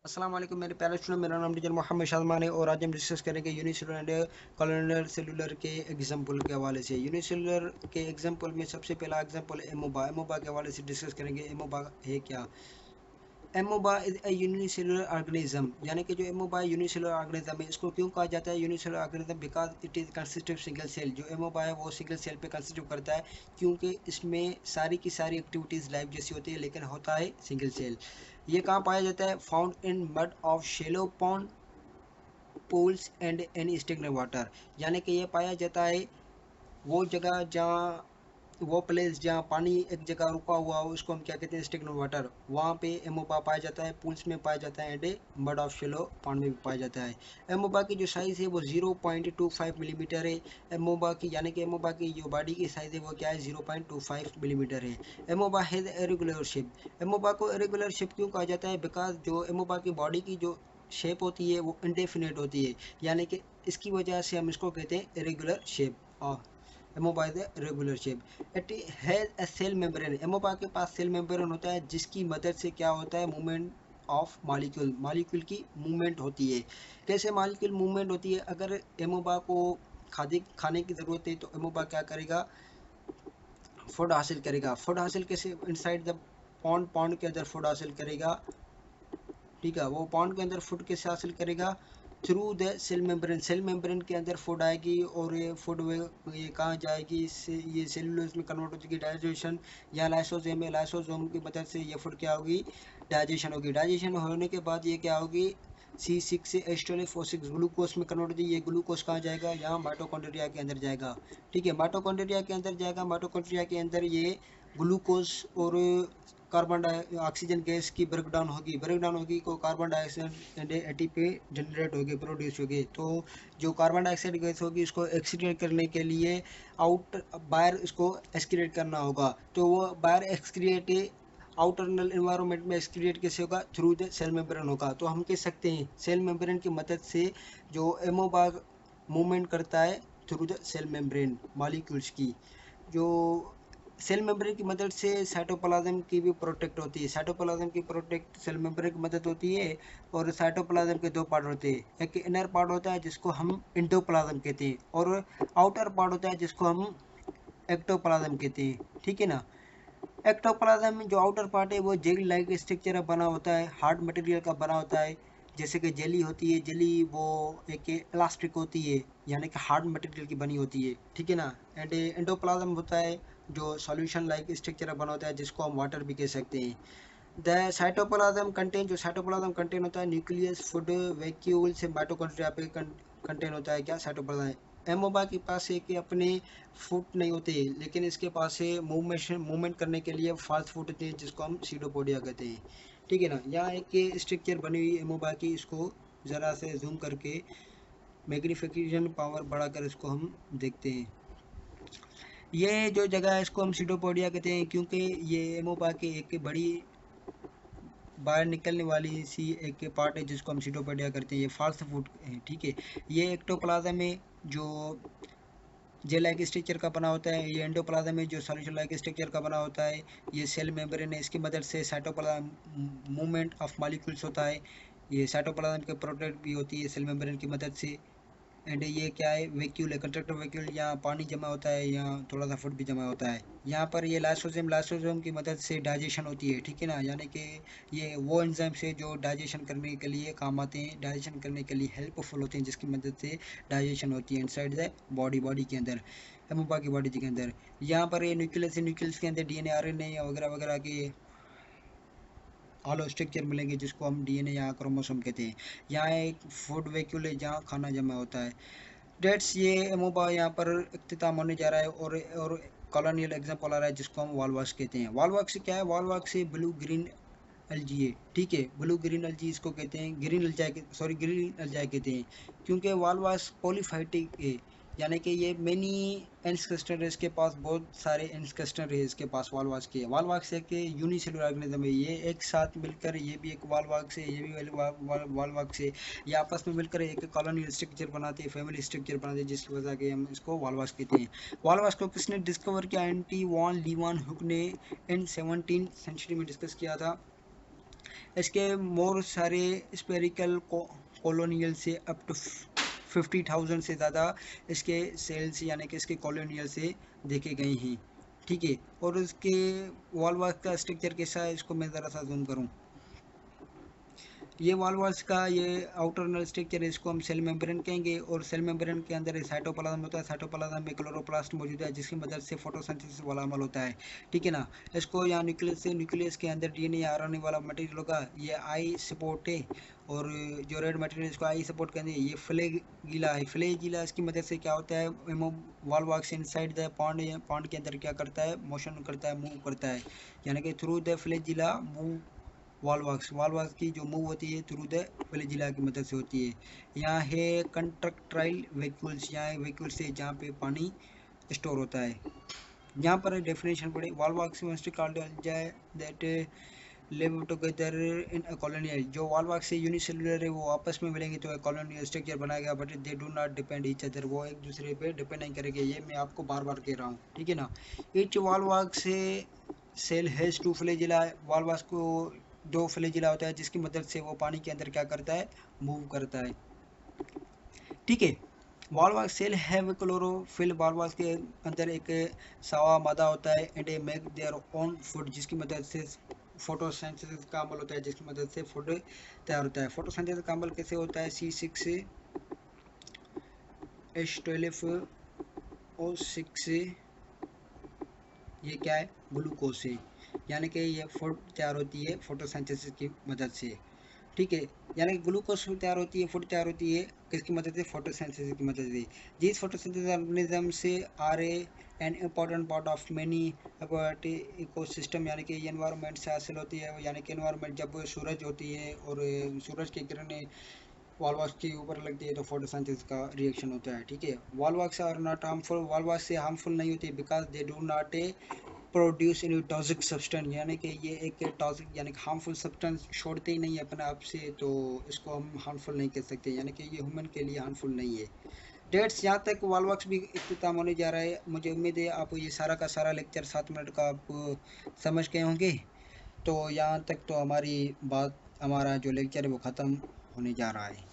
अस्सलाम वालेकुम मेरे प्यारे स्टूडेंट, मेरा नाम टीचर मोहम्मद शादमान है और आज हम डिस्कस करेंगे यूनिसेलुलर एंड कॉलोनल सेलुलर के एग्जाम्पल के हवाले से। यूनिसेलुलर के एग्जाम्पल में सबसे पहला एग्जाम्पल है एमोबा। एमोबा के हवाले से डिस्कस करेंगे। एमोबा है क्या? Amoeba is a unicellular organism, यानी कि जो एमोबा यूनिसेलुलर ऑर्गेनिज्म है, इसको क्यों कहा जाता है unicellular organism? Because it is consist of single cell. जो एमोबा है वो सिंगल सेल पे कंसिस्ट करता है, क्योंकि इसमें सारी की सारी एक्टिविटीज़ लाइफ जैसी होती है, लेकिन होता है सिंगल सेल। ये कहाँ पाया जाता है? Found in mud of shallow pond, pools and any stagnant water. यानी कि ये पाया जाता है वो जगह जहाँ, वो प्लेस जहाँ पानी एक जगह रुका हुआ हो, उसको हम क्या कहते हैं? Stagnant water. वहाँ पे एमोबा पाया जाता है, पूल्स में पाया जाता है and mud of shallow pond में भी पाया जाता है। एमोबा की जो साइज़ है वो 0.25 मिलीमीटर है। एमोबा की यानी कि एमोबा की जो बॉडी की साइज़ है वो क्या है? 0.25 मिलीमीटर है। Amoeba has irregular shape. Amoeba को इरेगुलर शेप क्यों कहा जाता है? बिकॉज जो एमोबा की बॉडी की जो शेप होती है वो इंडेफिनिट होती है, यानी कि इसकी वजह से हम इसको कहते हैं इरेगुलर शेप। और amoeba is regular shape. It has a cell membrane. Amoeba के पास सेल मेम्ब्रेन होता है, जिसकी मदद से क्या होता है? मूवमेंट ऑफ मॉलिक्यूल, मॉलिक्यूल की मूवमेंट होती है। कैसे मॉलिक्यूल मूवमेंट होती है? अगर एमोबा को खाने की ज़रूरत है तो एमोबा क्या करेगा? फूड हासिल करेगा। फूड हासिल कैसे? इनसाइड द पॉन्ड, पॉन्ड के अंदर फूड हासिल करेगा। ठीक है, वो पॉन्ड के अंदर फूड कैसे हासिल करेगा? Through the cell membrane. Cell membrane के अंदर फूड आएगी और ये फूड ये कहाँ जाएगी? इससे ये सेलुलोज में कन्वर्ट हो जाएगी, डाइजेशन। या लाइसोसोम है, लाइसोसोम की मदद से ये फूड क्या होगी? डाइजेशन होगी। डाइजेशन होने के बाद ये क्या होगी? C6 से H12O6 ग्लूकोज में कन्वर्ट हो जाएगी। ये ग्लूकोज कहाँ जाएगा? यहाँ माइटोकॉन्ड्रिया के अंदर जाएगा। ठीक है, माइटोकॉन्ड्रिया के अंदर जाएगा। माइटोकॉन्ड्रिया के अंदर ये ग्लूकोज और कार्बन डाई ऑक्सीजन गैस की ब्रेकडाउन होगी। ब्रेकडाउन होगी को carbon dioxide and ATP generate होगी, प्रोड्यूस होगी। तो जो कार्बन डाइऑक्साइड गैस होगी इसको एक्सक्रीट करने के लिए आउट बाहर इसको एक्सक्रीट करना होगा। तो वो बाहर एक्सक्रीट आउटरनल एनवायरनमेंट में एक्सक्रीट कैसे होगा? थ्रू द सेल मेम्ब्रेन होगा। तो हम कह सकते हैं सेल मेम्ब्रेन की मदद से जो एमोबा मूवमेंट करता है through the cell membrane molecules की। जो सेल मेम्ब्रेन की मदद से साइटोप्लाज्म की भी प्रोटेक्ट होती है। साइटोप्लाज्म की प्रोटेक्ट सेल मेम्ब्रेन की मदद होती है। और साइटोप्लाज्म के दो पार्ट होते हैं, एक इनर पार्ट होता है जिसको हम एंडोप्लाज्म कहते हैं, और आउटर पार्ट होता है जिसको हम एक्टोप्लाज्म कहते हैं। ठीक है ना? एक्टोप्लाज्म में जो आउटर पार्ट है वो जेली लाइक स्ट्रक्चर बना होता है, हार्ड मटेरियल का बना होता है। जैसे कि जेली होती है, जेली वो एक इलास्टिक होती है, यानी कि हार्ड मटेरियल की बनी होती है। ठीक है ना? एंड एंडोप्लाज्म होता है जो सॉल्यूशन लाइक स्ट्रक्चर बना होता है, जिसको हम वाटर भी कह सकते हैं। द साइटोप्लाज्म कंटेन, जो साइटोप्लाज्म कंटेन होता है न्यूक्लियस, फूड वैक्यूल से माइटोकॉन्ड्रिया पे कंटेन होता है क्या? साइटोप्लाज्म। एमोबा के पास है कि अपने फुट नहीं होते, लेकिन इसके पास है मूवमेंट करने के लिए फास्ट फुट होते हैं, जिसको हम सीडोपोडिया कहते हैं। ठीक है ना? यहाँ एक स्ट्रक्चर बनी हुई एमोबा की, इसको ज़रा से जूम करके मैग्निफिकेशन पावर बढ़ाकर इसको हम देखते हैं। ये जो जगह है इसको हम सीडोपोडिया कहते हैं, क्योंकि ये एमोबा की एक बड़ी बाहर निकलने वाली सी एक पार्ट है, जिसको हम सीटोपोडिया करते हैं। ये फास्ट फूड है। ठीक है, ये एक्टोप्लाज्म में जो जेल लाइक स्ट्रक्चर का बना होता है, ये एंडोप्लाज्म में जो सॉल्यूशन लाइक स्ट्रक्चर का बना होता है। ये सेल मेम्ब्रेन है, इसकी मदद से साइटोप्लाज्म मूवमेंट ऑफ मॉलिक्यूल्स होता है। ये साइटोप्लाज्म के प्रोटेक्ट भी होती है सेल मेम्ब्रेन की मदद से। एंड ये क्या है? वैक्यूल है, कंट्रैक्टर वैक्यूल। यहाँ पानी जमा होता है, यहाँ थोड़ा सा फूड भी जमा होता है। यहाँ पर ये लाइसोसोम, लाइसोसोम की मदद से डाइजेशन होती है। ठीक है ना? यानी कि ये वो एंजाइम्स है जो डाइजेशन करने के लिए काम आते हैं, डाइजेशन करने के लिए हेल्पफुल होते हैं, जिसकी मदद से डाइजेशन होती है इनसाइड द बॉडी, बॉडी के अंदर, एमोबा की बॉडी के अंदर। यहाँ पर ये न्यूक्लियस है, न्यूक्लियस के अंदर डीएनए, आरएनए वगैरह वगैरह के हॉलो स्ट्रक्चर मिलेंगे, जिसको हम डीएनए या क्रोमोसोम कहते हैं। यहाँ एक फूड वैक्यूल है जहाँ खाना जमा होता है। डेट्स ये एमोबा यहाँ पर इख्तिताम होने जा रहा है। और कॉलोनियल एग्जाम्पल आ रहा है, जिसको हम वॉलवॉक्स कहते हैं। वॉलवॉक्स से क्या है? वॉलवॉक्स से ब्लू ग्रीन एलजी है। ठीक है, ब्लू ग्रीन एलजी इसको कहते हैं, ग्रीन एल्जाई, सॉरी ग्रीन एल्जाई कहते हैं, क्योंकि वॉलवॉक्स पॉलीफाइटिक है। यानी कि ये मैनी एंसेस्टर है, इसके पास बहुत सारे एंसेस्टर है इसके पास। वॉलवॉक्स के, वॉलवॉक्स एक यूनिसेलुलर ऑर्गेनिज्म है। ये एक साथ मिलकर, ये भी एक वॉलवॉक्स है, ये भी वॉलवॉक्स है। ये आपस में मिलकर एक कॉलोनी स्ट्रक्चर बनाते हैं, फैमिली स्ट्रक्चर बनाते हैं, जिसकी वजह से हम इसको वॉलवॉक्स कहते हैं। वॉलवॉक्स को किसने डिस्कवर किया? एंटी वॉन लीवान हुक ने इन 17 सेंचुरी में डिस्कस किया था। इसके मोर सारे स्पेरिकल कॉलोनियल से अप टू 50,000 से ज़्यादा इसके सेल्स यानी कि इसके कॉलोनियल से देखे गए हैं, ठीक है। और उसके वॉल वाल्स का स्ट्रक्चर कैसा है, इसको मैं ज़रा सा जूम करूँ। ये वॉल वाल्स का ये आउटरनल स्ट्रक्चर है, इसको हम सेल मेम्ब्रेन कहेंगे। और सेल मेम्ब्रेन के अंदर साइटोप्लाज्म होता है, साइटोप्लाज्म में क्लोरोप्लास्ट मौजूद है जिसकी मदद से फोटोसिंथेसिस वाला अमल होता है, ठीक है ना। इसको यहाँ न्यूक्लियस से, न्यूक्लियस के अंदर डीएनए आरएनए वाला मटेरियल होगा, ये आई सपोर्ट है। और जो रेड मटेरियल इसको आई सपोर्ट करेंगे, ये फ्लैगेला है। फ्लैगेला इसकी मदद से क्या होता है, Volvox inside the pond, pond के अंदर क्या करता है, मोशन करता है, मूव करता है, यानी कि through the flagella move Volvox की जो मूव होती है थ्रू द फ्लैगेला की मदद से होती है। यहाँ है कंट्रक्टाइल वैक्यूल्स, यहाँ वैक्यूल्स है जहाँ पे पानी स्टोर होता है। यहाँ पर डेफिनेशन पढ़े, वॉल वाल्स कॉल्ड जाए that live together in a colonial. जो वॉल वाल्स से यूनिसेलुलर है वो आपस में मिलेंगे तो कॉलोनियल स्ट्रक्चर बनाएगा, but they do not depend each other, वो एक दूसरे पे डिपेंड नहीं करेंगे। ये मैं आपको बार बार कह रहा हूँ, ठीक है ना। ईच वॉल वाल्स से cell has two flagella, Volvox को दो फ्लैगेला होता है जिसकी मदद से वो पानी के अंदर क्या करता है, मूव करता है, ठीक है। Volvox cell have chlorophyll, Volvox के अंदर एक सावा मादा होता है, and a make their own food, जिसकी मदद से फोटोसिंथेसिस का अमल होता है, जिसकी मदद से फूड तैयार होता है। फोटोसिंथेसिस का अमल कैसे होता है, C6H12O6, ये क्या है, ग्लूकोज से, यानी कि ये फूड तैयार होती है फोटोसिंथेसिस की मदद से, ठीक है। यानी कि ग्लूकोज तैयार होती है, फूड तैयार होती है किसकी मदद से, फोटोसिंथेसिस की मदद से। दिस फोटोसिंथेसिस ऑर्गेनिज्म से are an important part of many aquatic ecosystem, यानी कि एनवायरनमेंट से हासिल होती है। यानी कि एनवायरनमेंट जब सूरज होती है और सूरज की किरणें वॉल वाल्स के ऊपर लगती है तो फोटोसिंथेसिस का रिएक्शन होता है, ठीक है। Volvox are not harmful, Volvox से हार्मफुल नहीं होती because they do not produce in toxic substance, यानी कि ये एक टॉक्सिक यानी कि हार्मफुल सब्सटेंस छोड़ते ही नहीं है अपने आप से, तो इसको हम हार्मफुल नहीं कह सकते, यानी कि ये ह्यूमन के लिए हार्मफुल नहीं है। डेट्स यहाँ तक वॉल वाल्स भी इख्तिताम होने जा रहा है। मुझे उम्मीद है आप ये सारा का सारा लेक्चर 7 मिनट का आप समझ गए होंगे। तो यहाँ तक तो हमारी बात, हमारा जो लेक्चर है वो ख़त्म होने जा रहा है।